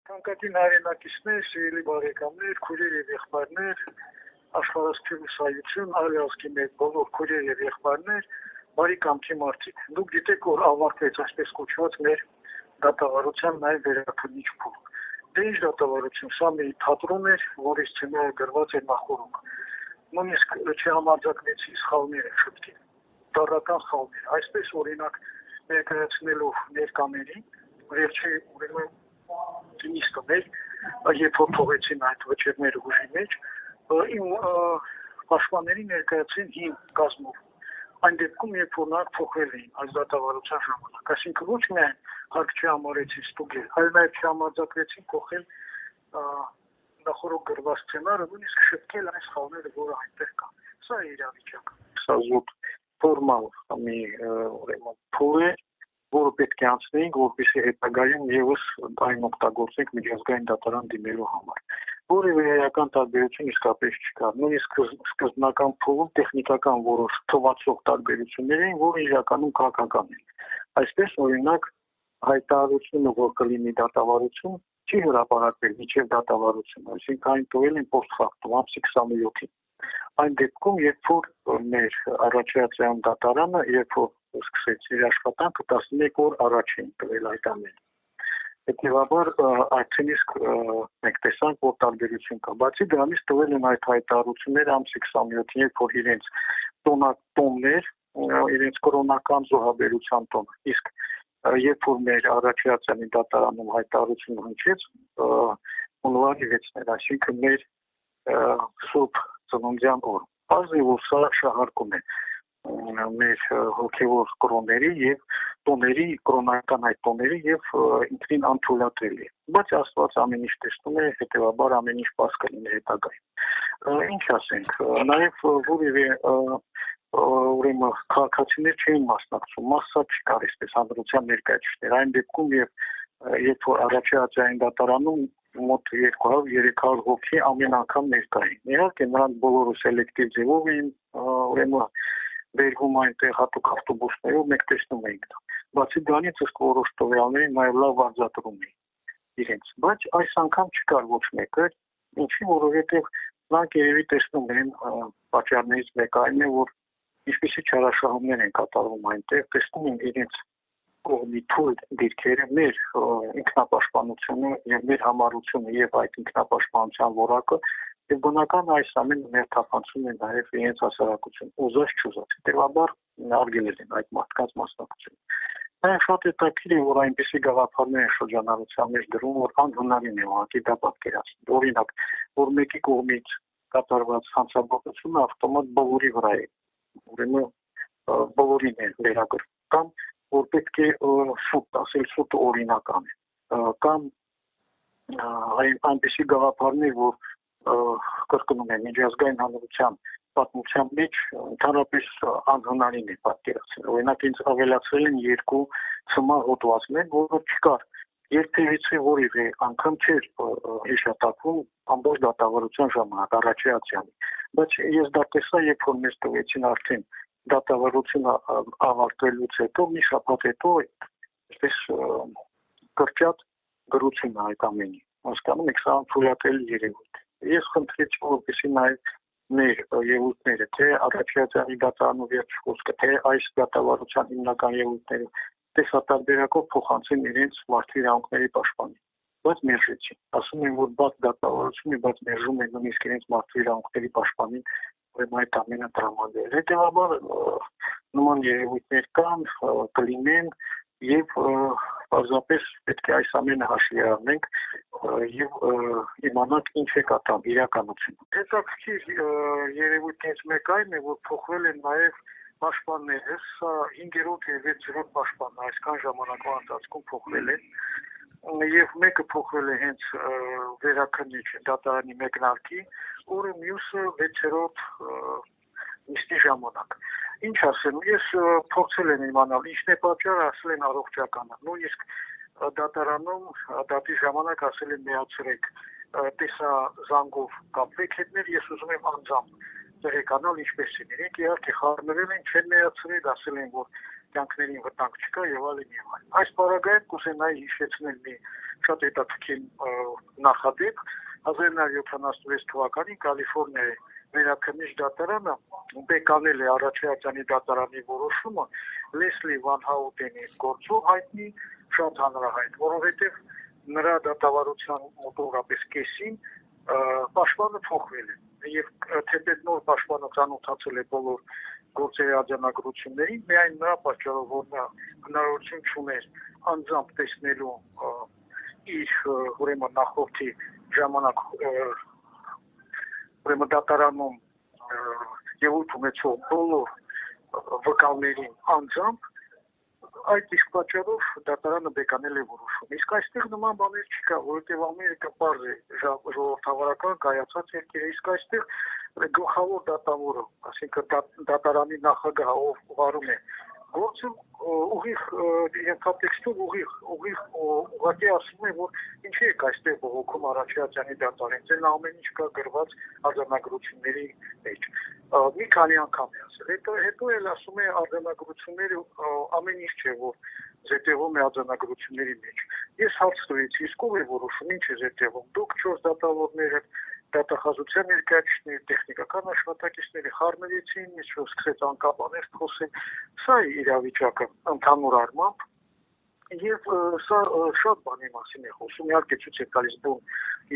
Թանկագին հայրենակիցներ, սիրելի բարեկամներ, քույրեր եւ եղբայրներ, աշխարհասփյուռսայություն, այլ ազգի մեր բոլոր քույրեր եւ եղբայրներ, բարի կամքի մարդիկ։ Դուք գիտեք, որ ավարտվեց այսպես կոչված մեր դատավարության նաև վերաքննիչ փուլ։ Դե ինչ դատավարություն, սա մի թատրոն էր, որի սցենարը գրված էր նախորդ։ Նույնիսկ չհամարձակվեցի սխալներ շտկել, դառական սխալներ։ Այսպես օրինակ ներկայացնելով ներկաներին, վերջի ուրեմն նիստը մեր, երբ որ թողեցին այդ վճիռները ուժի մեջ, իմ պաշտպանների ներկայացին 5 կազմով։ Այն դեպքում, երբ որ նրանք փոխվել էին այս դատավարության ժամանակ, այսինքն ոչ միայն հարկ չհամարեցին ստուգել, այլ նաև չհամարձակվեցին փոխել նախորդ գրված սցենարը, նույնիսկ շտկել այն սխալները, որը այնտեղ կան։ Սա է իրավիճակը։ Սա զուտ ֆորմալ մի ուրեմն փուլ է, որը պետք է անցնենք, որպեսզի հետագայում եւս այն օգտագործենք միջազգային դատարան դիմելու համար։ Որևէ էական տարբերություն իսկապես չկար։ Նույնիսկ սկզբնական փուլում տեխնիկական որոշ թվացող տարբերություններ էին, որը իրականում քաղաքական են։ Այսպես օրինակ հայտարարությունը, որ կլինի դատավարություն, չի հրապարակվել մինչև դատավարություն, այսինքն այն տվել են post factum ամսի 27-ին։ Այն դեպքում, երբ որ մեր առաջացան դատարանը, երբ որ սկսեց իր աշխատանքը 11 օր առաջ էին տվել այդ ամենը։ Հետևաբար արդեն իսկ մենք տեսանք, որ տարբերություն կա։ Բացի դրանից տվել են այդ հայտարարությունները ամսի 27-ին, երբ որ իրենց տոններ, իրենց կրոնական զոհաբերության տոնը։ Իսկ երբ որ մեր առաջացանի դատարանում հայտարարությունը հնչեց, հունվարի 6-ն, այսինքն մեր սուրբ ծննդյան օր։ Բազի որ սա շահարկում է մեր հոգևոր կրոնների եւ տոների, կրոնական այդ տոների եւ ինքնին անթույլատրելի։ Բայց Աստված ամեն ինչ տեսնում է, հետեւաբար ամեն ինչ բաց կլինի հետագայում։ Ինչ ասենք, նաեւ որևէ ուրեմն քաղաքացիներ չէին մասնակցում, մասսա չկար, այսպես հանրության ներկայացուցիչներ։ Այն դեպքում երբ որ առաջացային դատարանում մոտ 200-300 հոգի ամեն անգամ ներկա էին։ Իհարկե նրանք բոլորը սելեկտիվ ձևով էին ուրեմն բերվում այնտեղ հատուկ ավտոբուսներով մենք տեսնում էինք դա։ Բացի դրանից ըստ որոշ տվյալների նաև լավ արձակում էին իրենց, բայց այս անգամ չկար ոչ մեկը, ինչի որովհետև նրանք երևի տեսնում են պատճառներից մեկը այն է, որ ինչպիսի չարաշահումներ են կատարվում այնտեղ, տեսնում են իրենց կողմի թույլ դիրքերը, մեր ինքնապաշտպանությունը եւ մեր համառությունը եւ այդ ինքնապաշտպանության որակը եւ բնական այս ամենը ներթափանցում է նաեւ իրենց հասարակություն ուզած չուզած հետեւաբար արգելել են այդ մարդկանց մասնակցությունը։ Այն շատ հետաքրքիր է, որ այնպիսի գաղափարներ են շրջանառության մեջ դրում, որ անհնարին է ուղղակի դա պատկերացնել։ Օրինակ, որ մեկի կողմից կատարված հանցագործությունը ավտոմատ բոլորի վրա է, ուրեմն բոլորին է վերագրվում, կամ որ պետք է սուտ ասել, սուտը օրինական է, կամ այնպիսի գաղափարներ, որ կրկնում եմ միջազգային հանրության պատմության մեջ ընդհանրապես անհնարին է պատկերացնել։ Օրինակ ինձ ավելացրել են 2 ցմահ հոդվածներ, որը չկար երբևիցե որևէ անգամ չէր հիշատակվում ամբողջ դատավարության ժամանակ առաջացյալի։ Բայց ես դա տեսա, երբ որ մեզ տվեցին արդեն դատավարությունը ավարտվելուց հետո, մի շաբաթ հետո այսպես կրճատ գրություն այդ ամենի։ Հասկանում եք, սա անթույլատրելի երևույթ է։ Ես խնդրեցի, որպեսզի նաև մեր ելույթները, թե առաջացյալի դատարանի վերջ խոսքը, թե այս դատավարության հիմնական ելույթները տեսատարբերակով փոխանցեն իրենց մարդու իրավունքների պաշտպանին։ Բայց մերժեցին։ Ասում են, որ բաց դատավարություն է, բայց մերժում են նույնիսկ իրենց մարդու իրավունքների պաշտպանին, ուրեմն այդ ամենը տրամադրել։ Հետևաբար նման երևույթներ կան, կլինեն եւ պարզապես պետք է այս ամենը հաշվի առնենք եւ իմանանք ինչ է կատարվում իրականությունը։ Հետաքրքիր երևույթներից մեկը այն է, որ փոխվել են նաեւ պաշտպանները, սա 5-րդ եւ 6-րդ պաշտպանն այսքան ժամանակվա ընթացքում փոխվել են եւ մեկը փոխվել է հենց վերաքննիչ դատարանի մեկնարկի, որը մյուսը 6-րդ նիստի ժամանակ։ Ինչ ասեմ, ես փորձել եմ իմանալ ինչն է պատճառը, ասել են առողջականը։ Նույնիսկ դատարանում դատի ժամանակ ասել են միացրեք տեսազանգով կապվեք հետներ, ես ուզում եմ անձամբ տեղեկանալ ինչպես են իրենք, իհարկե խառնվել են, չեն միացրել, ասել են, որ կյանքներին վտանգ չկա եւ այլն եւ այլն։ Այս բaragայում կուզենայի հիշեցնել մի շատ հետաքրքիր նախադեպ 1976 թվականին Կալիֆոռնիայի Վերաքննիչ դատարանը բեկանել է Արաչյանի դատարանի որոշումը Լեսլի Վան Հաուտենի գործով հայտնի շատ հանրահայտ, որովհետև նրա դատավարության մոտավորապես կեսին պաշտպանը փոխվել է եւ թեպետ նոր պաշտպանը ծանոթացել է բոլոր գործերի արձանագրություններին, միայն նրա պատճառով որ նա հնարավորություն չուներ անձամբ տեսնելու իր ուրեմն նախորդի ժամանակ ուրեմն դատարանում ելույթ ունեցող բոլոր վկաներին անձամբ այդ իսկ պատճառով դատարանը բեկանել է որոշում։ Իսկ այստեղ նման բաներ չկա, որովհետև Ամերիկա պարզ է ժողովրդավարական կայացած երկիր է, իսկ այստեղ գլխավոր դատավորը, այսինքն դատարանի նախագահը ով ուղղարում է գործը ուղիղ ենթատեքստով ուղղակի ասում է, որ ինչի եք այստեղ բողոքում Արաչյանի դատարանին, ձեր ամեն ինչ կա գրված արձանագրությունների մեջ։ Մի քանի անգամ է ասել։ Հետո էլ ասում է արձանագրությունները ամեն ինչ չէ, որ զետեղում է արձանագրությունների մեջ։ Ես հարց տվեցի, իսկ ով է որոշում, ինչ է զետեղում։ Դուք 4 դատավորները դատախազության ներկայացուցիչների, տեխնիկական աշխատակիցների խառնվեցին, ինչ-որ սկսեց անկապաներ խոսել։ Սա է իրավիճակը ընդհանուր առմամբ։ Եվ սա շատ բանի մասին է խոսում, իհարկե ցույց է տալիս բուն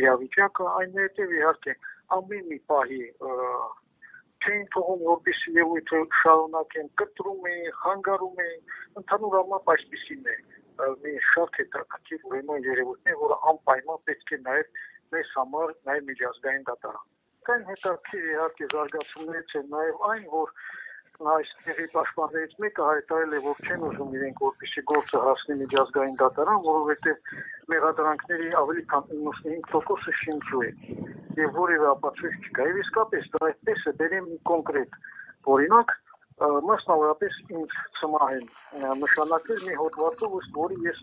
իրավիճակը, այնուհետև իհարկե ամեն մի պահի չէին թողում, որպեսզի ելույթը շարունակեն, կտրում էին, խանգարում էին, ընդհանուր առմամբ այսպիսին է մի շատ հետաքրքիր ուրեմն երևույթն է, որը անպայման պետք է նաև մեզ համար նաև միջազգային դատարան։ Կային հետաքրքիր իհարկե զարգացումներից է նաև այն, որ այստեղի պաշտպաններից մեկը հայտարարել է, որ չեն ուզում իրենք որպեսզի գործը հասնի միջազգային դատարան, որովհետև մեղադրանքների ավելի քան 95%-ը շինչու է եւ որևէ ապացույց չկա։ Եվ իսկապես դա այդպես է, բերեմ մի կոնկրետ օրինակ, մասնավորապես ինձ ծմահեն նշանակել մի հոդվածով, որի ես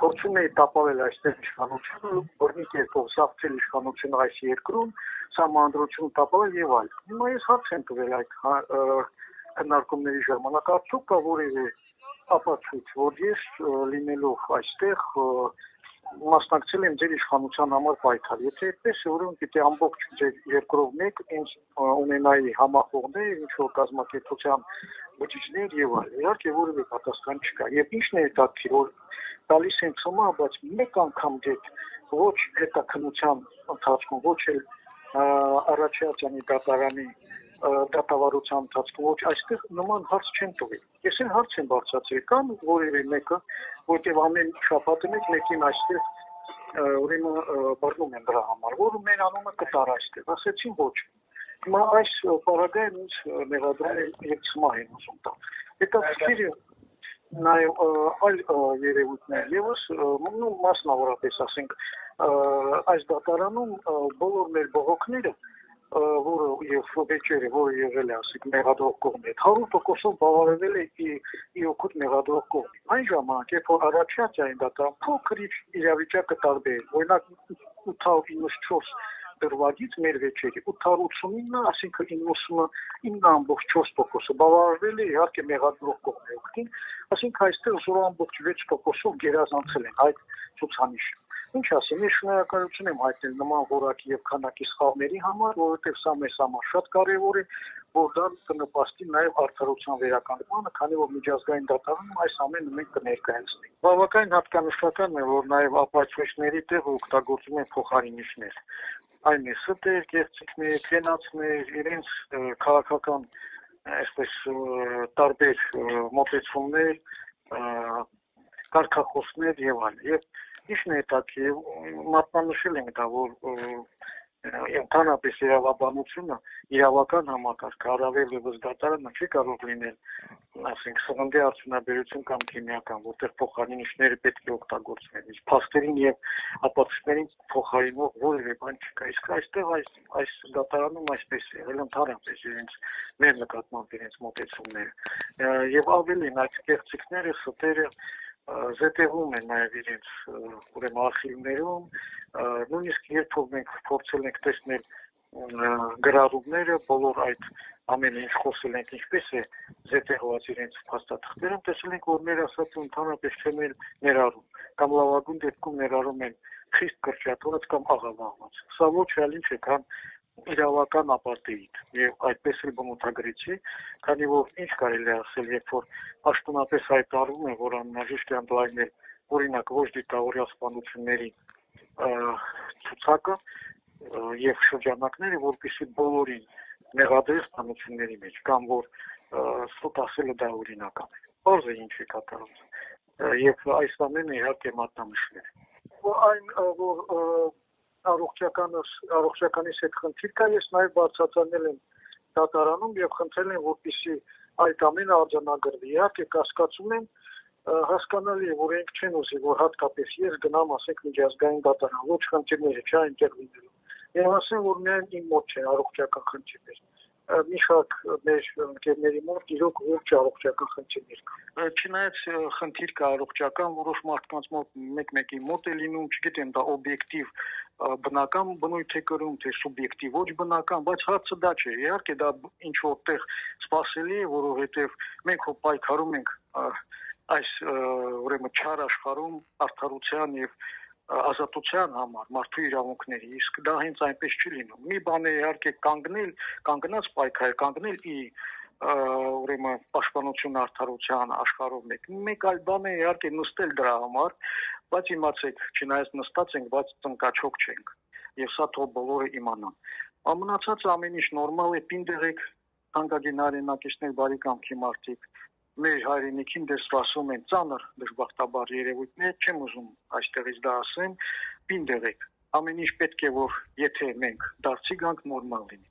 փորձում էի տապալել այստեղ իշխանությունը, որի կերպով սաղցել իշխանությունը այս երկրում, սահմանադրություն տապալել եւ այլն։ Հիմա ես հարց եմ տվել այդ քննարկումների ժամանակ, արդյոք կա որևէ ապացույց, որ ես լինելով այստեղ մասնակցել եմ ձեր իշխանության համար պայքար։ Եթե այդպես է, ուրեմն պիտի ամբողջ ձեր երկրով մեկ ինձ ունենայի համախոհներ, ինչ-որ կազմակերպության բջիջներ եւ այլն։ Իհարկե որևէ պատասխան չկա։ Եվ ինչն է հետաքրքիր, որ տալիս են ծմա, բայց մեկ անգամ դեպ ոչ հետաքննության ընթացքում, ոչ էլ Արաչյանի դատարանի դատավարության ընթացքում, ոչ այստեղ նման հարց չեն տվել։ Ես այն հարց եմ բարձրացրել, կան որևէ մեկը, որտեղ ամեն շաբաթը մեկին այստեղ ուրեմն բռնում են դրա համար, որը մեր անունը կտար այստեղ, ասեցին ոչ։ Հիմա այս պարագայում ինձ մեղադրում են եւ ծմահ են ուզում տալ։ Հետաքրքիր է նաև այլ երևույթներ եւս, մասնավորապես ասենք այս դատարանում բոլոր մեր բողոքները, որը եւ վեճերը, որը եղել է, ասենք մեղադրող կողմի, 100%-ով բավարարվել է ի օգուտ մեղադրող կողմի։ Այն ժամանակ, երբ որ Արաչյանի դատարան փոքրիկ իրավիճակը տարբեր, օրինակ 894 դրվագից մեր վեճերի 889, այսինքն 99.4%-ը բավարարվել է իհարկե մեղադրող կողմի օգտին, այսինքն այստեղ 0.6%-ով գերազանցել են այդ ցուցանիշը։ Ինչ ասեմ, ես շնորհակալություն եմ հայտնել նման որակի եւ քանակի սխալների համար, որովհետեւ սա մեզ համար շատ կարեւոր է, որ դա կնպաստի նաեւ արդարության վերականգնմանը, քանի որ միջազգային դատարանում այս ամենը մենք կներկայացնենք։ Բավականին հատկանշական է, որ նաեւ ապացույցների տեղ օգտագործում են փոխարինիչներ։ Այն է ստեր, գեղեցիկներ, քենացներ, իրենց քաղաքական այսպես տարբեր մոտեցումներ, կարգախոսներ եւ այլն։ Եվ Ինչն է հետաքրքիր, մատնանշել ենք դա, որ ընդհանրապես իրավաբանությունը, իրավական համակարգը, առավել ևս դատարանը չի կարող լինել, ասենք, սննդի արդյունաբերություն կամ քիմիական, որտեղ փոխարինիչները պետք է օգտագործվեն, իսկ փաստերին եւ ապացույցներին փոխարինող որևէ բան չկա։ Իսկ այստեղ այս դատարանում այսպես է, ել ընդհանրապես իրենց մեր նկատմամբ իրենց մոտեցումները եւ ավելին այդ կեղծիքները, ստերը զետեղում են նաև իրենց ուրեմն արխիվներում, նույնիսկ երբ մենք փորձել ենք տեսնել գրառումները, բոլոր այդ ամեն ինչ խոսել ենք, ինչպես է զետեղված իրենց փաստաթղթերում, տեսել ենք, որ մեր ասածը ընդհանրապես չեն ներառում, կամ լավագույն դեպքում ներառում են խիստ կրճատված կամ աղավաղված։ Սա ոչ այլ ինչ է, քան իրավական ապարտեիդ, եւ այդպես էլ բնութագրիչի, քանի որ ինչ կարելի է ասել, երբ որ պաշտոնապես հայտարարում է, որ անհրաժեշտ է ընդլայնել օրինակ ոչ դիտավորյալ սպանությունների ցուցակը եւ շրջանակները, որպեսզի բոլորին մեղադրել սպանությունների մեջ, կամ որ սուտ ասելը դա օրինական է։ Բարձր է ինչ է կատարում։ Եվ այս ամենը իհարկե մատնանշել է։ Այն որ առողջականից հետ խնդիր կա, ես նաև բարձրացնել եմ դատարանում եւ խնդրել եմ, որպեսզի այդ ամենը արձանագրվի։ Իհարկե կասկածում եմ, հասկանալի է, որ ենք չեն ուզի, որ հատկապես ես գնամ, ասենք, միջազգային դատարան, ոչ խնդիրները չէ այնտեղ լինելու։ Եվ ասեմ, որ միայն իմ մոտ չէ առողջական խնդիրներ։ Մի շարք մեր ընկերների մոտ իրոք ուրիշ առողջական խնդիրներ կա։ Չնայած խնդիր կա առողջական, որոշ մարդկանց մոտ մեկ-մեկի մոտ է լինում, չգիտեմ, դա օբյեկտիվ բնական բնույթ է կրում, թե սուբյեկտիվ ոչ բնական, բայց հարցը դա չէ։ Իհարկե դա ինչ որտեղ սպասելի է, որովհետև մենք հո պայքարում ենք այս ուրեմն չար աշխարհում արդարության եւ ազատության համար, մարդու իրավունքների, իսկ դա հենց այնպես չի լինում։ Մի բան է իհարկե կանգնած պայքար, կանգնել ուրեմն պաշտպանություն արդարության աշխարհով մեկ այլ բան է իհարկե նստել դրա համար, բայց իմացեք, չնայած նստած ենք, բայց տնկաչոք չենք, եւ սա թող բոլորը իմանան։ Ամենացածը ամեն ինչ նորմալ է, պինդեղեք, թանկագին հայրենակիցներ, բարի կամքի մարդիկ, մեր հայրենիքին դες ասում են ծանր դժբախտաբար երևույթներ, չեմ ուզում այստեղից դա ասեմ, պինդեղեք, ամեն ինչ պետք է, որ եթե մենք դարձի գանք նորմալ լինի։